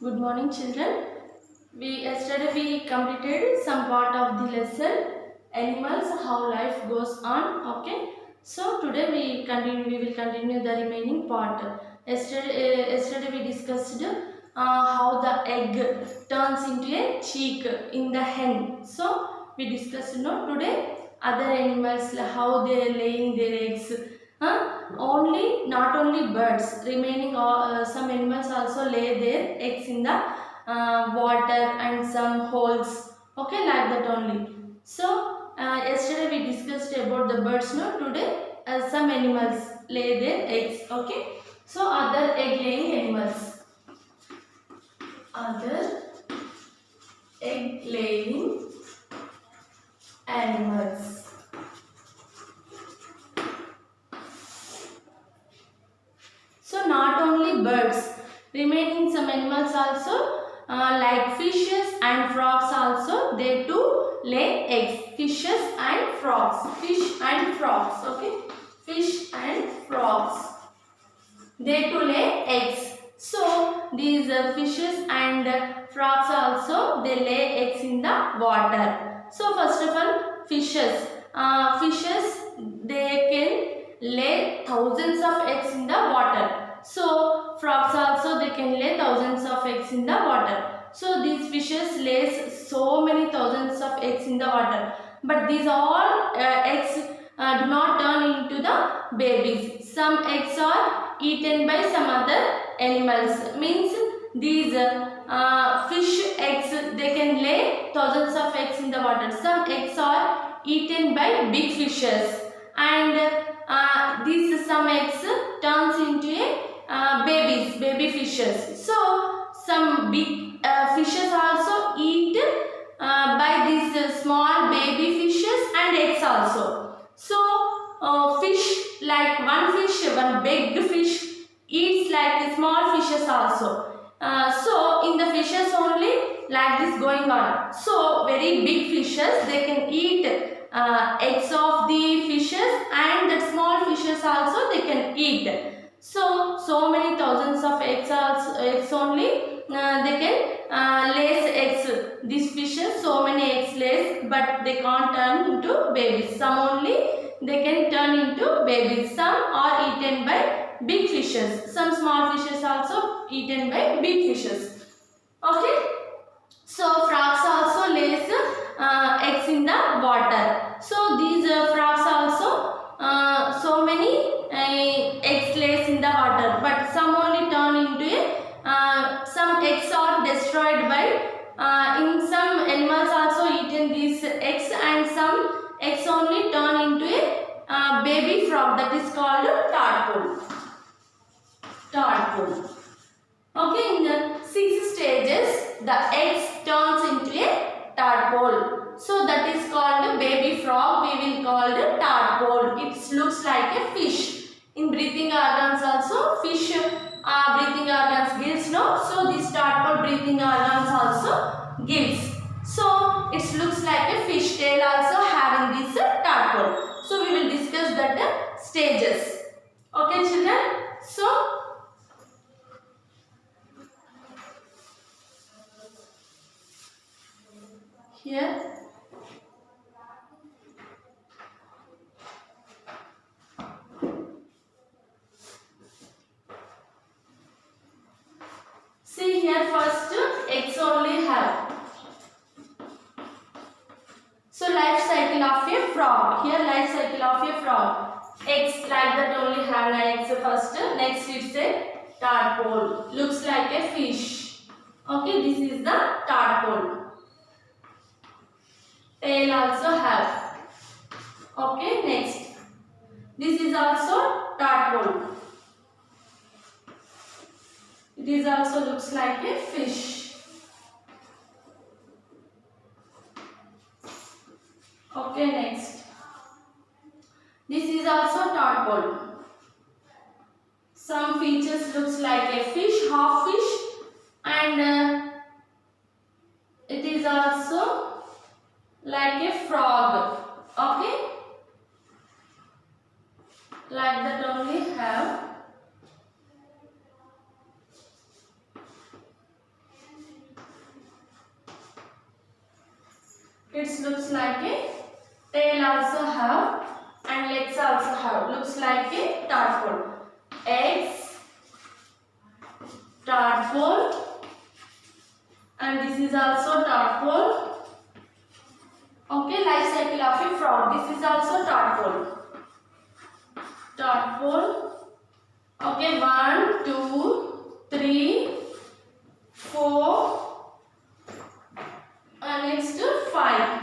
Good morning, children. Yesterday we completed some part of the lesson animals, how life goes on. Okay. So today we will continue the remaining part. Yesterday we discussed how the egg turns into a chick in the hen. So we discussed today other animals, how they are laying their eggs. Not only birds, remaining some animals also lay their eggs in the water and some holes. Okay, like that only. So yesterday we discussed about the birds. No, today some animals lay their eggs. Okay. So other egg laying animals. Other egg laying animals. So not only birds, remaining some animals also like fishes and frogs also, they too lay eggs. Fishes and frogs. Fish and frogs. Okay. Fish and frogs. They too lay eggs. So these fishes and frogs also, they lay eggs in the water. So first of all, fishes. Fishes, they can lay thousands of eggs in the water. So frogs also, they can lay thousands of eggs in the water. So these fishes lays so many thousands of eggs in the water. But these all eggs do not turn into the babies. Some eggs are eaten by some other animals. Means these fish eggs, they can lay thousands of eggs in the water. Some eggs are eaten by big fishes, and these some eggs turns into a baby fishes. So some big fishes also eat by these small baby fishes and eggs also. So fish, like one big fish eats like small fishes also. So in the fishes only like this going on. So very big fishes, they can eat eggs of the fishes, and that small fishes also they can eat. So many thousands of eggs only they can lay eggs. These fishes, so many eggs lays, but they can't turn into babies. Some only they can turn into babies. Some are eaten by big fishes. Some small fishes also eaten by big fishes. Okay. So frogs also lays eggs in the water. So these frogs also so many eggs lays in the water, but some only turn into some eggs are destroyed by in some animals also eaten these eggs, and some eggs only turn into a baby frog, that is called tadpole. Tadpole. Okay, in the 6 stages, the eggs turns into a tadpole. So that is called a baby frog. We will call it tadpole. It looks like a fish. In breathing organs also, fish breathing organs gills, no? So this tadpole breathing organs also gills. So it looks like a fish tail also having this tadpole. So we will discuss that stages. Okay, children. So here see, here first eggs only have. So life cycle of a frog. Here life cycle of a frog. Eggs like that only have eggs first. Next it's a tadpole. Looks like a fish. Okay, this is the tadpole. Tail also have. Okay, next. This is also tadpole. It is also looks like a fish. Okay, next. This is also tadpole. Some features looks like a fish, half fish, and it is also like a frog. Okay, like that only have. It looks like a tail also have and legs also have. Looks like a tadpole. Eggs, tadpole, and this is also tadpole. Okay, life cycle of a frog. This is also tadpole. Tadpole. Okay, 1, 2, 3, 4, and next 5.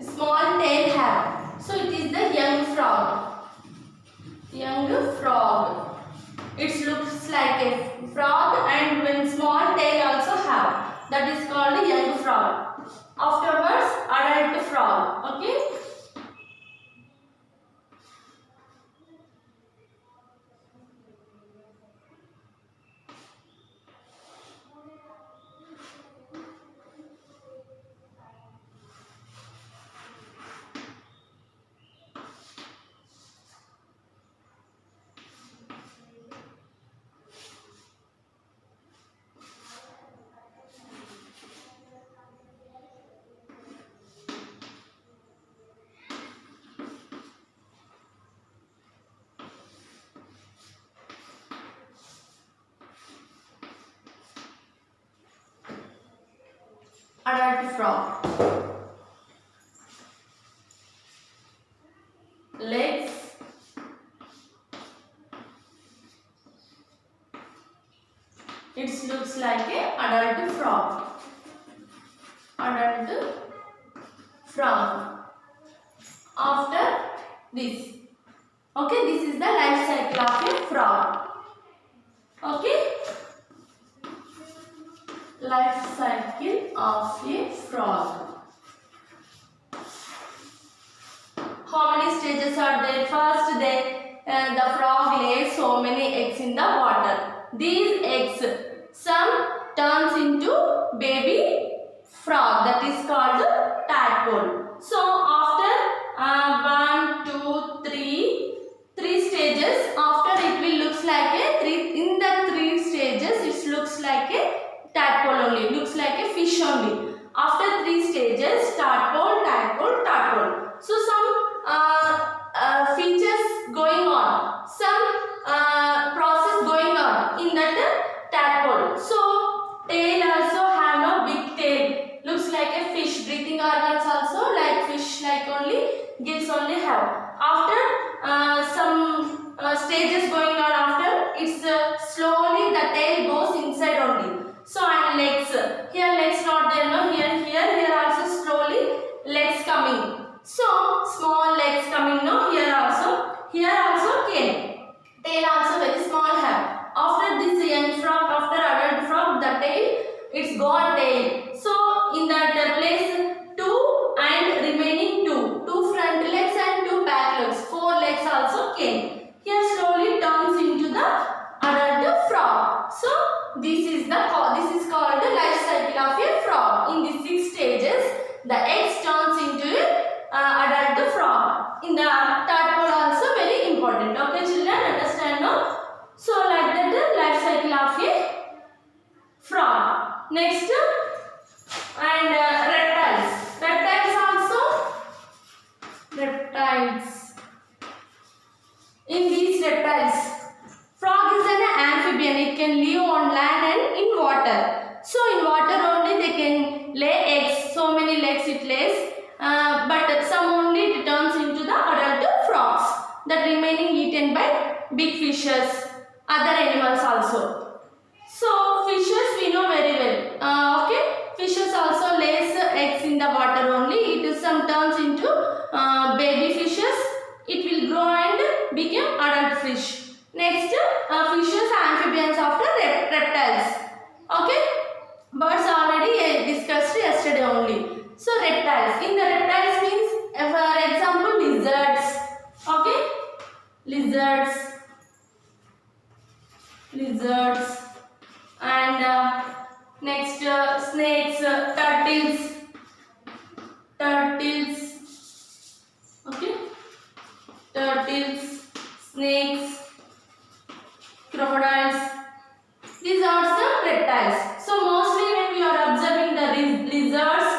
Small tail have. So it is the young frog. Young frog. It looks like a frog and when small tail also have. That is called a young frog. Afterwards, adult frog. Okay. Adult frog. Legs. It looks like a adult frog. Adult frog. After this. Okay, this is the life cycle of a frog. Okay. Life cycle of a frog. How many stages are there? First, the frog lays so many eggs in the water. These eggs, some turns into baby frog, that is called tadpole. So after 1, 2, 3 stages. After it will looks like a 3. In the 3 stages, it looks like a tadpole only. Looks like a fish only. After 3 stages, tadpole, tadpole, tadpole. So some features going on. Some process going on in that tadpole. So tail also have no big tail. Looks like a fish. Breathing organs also like fish, like only gills only have. After some stages going on after, it's slowly the tail goes inside only. So and legs. Here legs not there, no. Here also slowly legs coming. So small legs coming, no. Here also came. Tail also very small have. After this young frog, after adult frog, the tail, it's gone tail. So in that place 2 and remaining 2 front legs and 2 back legs, 4 legs also came. Here slowly turns into the adult frog. So this is called the life cycle of a frog. In the 6 stages, the eggs turns into adult frog. In the tadpole also very important. Okay, children, understand now? So like that, the life cycle of a frog. Next, and reptiles. Reptiles. In these reptiles, frog is an amphibian. It can live on land and in water. So in water only they can lay eggs. So many legs it lays. But some only it turns into the adult frogs. That remaining eaten by big fishes, other animals also. So fishes we know very well. Okay. Fishes also lays eggs in the water only. It is some turns into baby fishes. It will grow and become adult fish. Next, fishes, amphibians after reptiles. Okay, birds already discussed yesterday only. So reptiles. In the reptiles means, for example, lizards, lizards, and next snakes, turtles, okay, turtles, snakes, crocodiles. These are some reptiles. So mostly when we are observing the lizards,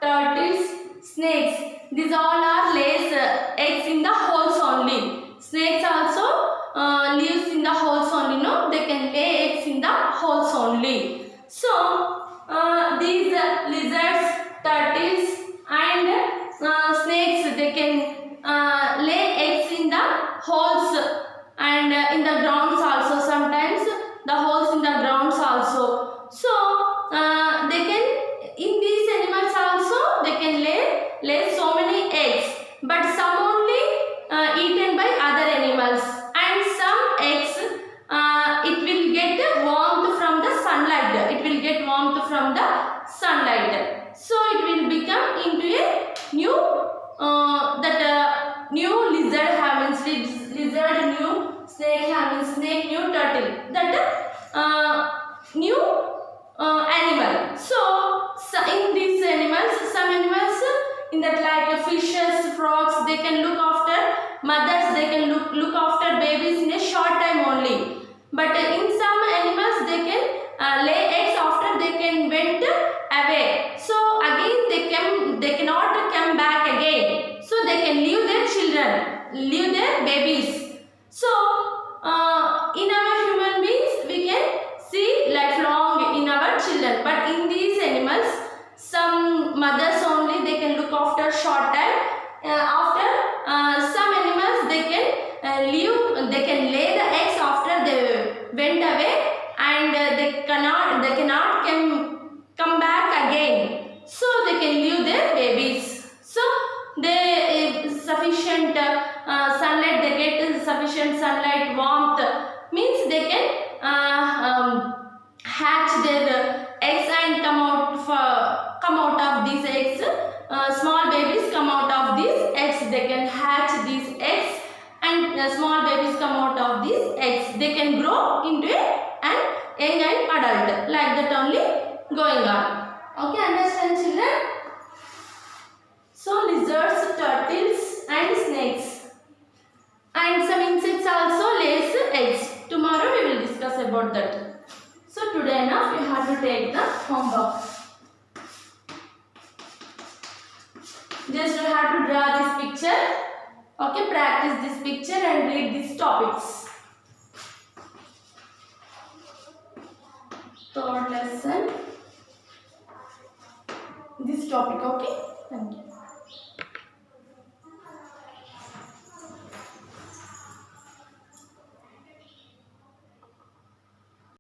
turtles, snakes, these all are lays eggs in the holes only. Snakes also lives in the holes only. No, they can lay eggs in the holes only. So these lizards, turtles, and snakes, they can lay eggs in the holes and in the grounds also. Sometimes the holes in the grounds also. So they can, in these animals also, they can lay so many eggs, but some only eaten by other animals, and some eggs it will get warmth from the sunlight. It will get warmth from the sunlight. So it will become into a new new lizard having lizard, new snake having snake, new turtle, that new animal. So in these animals, some animals in that like fishes, frogs, they can look after mothers, they can look after babies in a short time only. But in some animals, they can lay eggs after they can went away. So again they cannot come back again. So they can leave their children, leave their babies. So in our human beings, we can see lifelong in our children. But in these animals, some mothers only, they can look after short time. After some animals, they can leave, they can lay the eggs after they went away, and they cannot come back again. So they can leave their babies. So they sufficient sunlight, they get sufficient sunlight, warmth, means they can hatch their eggs and come out of these eggs. Small babies come out of these eggs. They can hatch these eggs, and small babies come out of these eggs. They can grow into an young and adult, like that only going on. Okay, understand children? So lizards, turtles and snakes, and some insects also lays eggs. Tomorrow we will discuss about that. So today enough, you have to take the homework. Just you have to draw this picture. Okay, practice this picture and read these topics. Third lesson, this topic. Okay, thank you.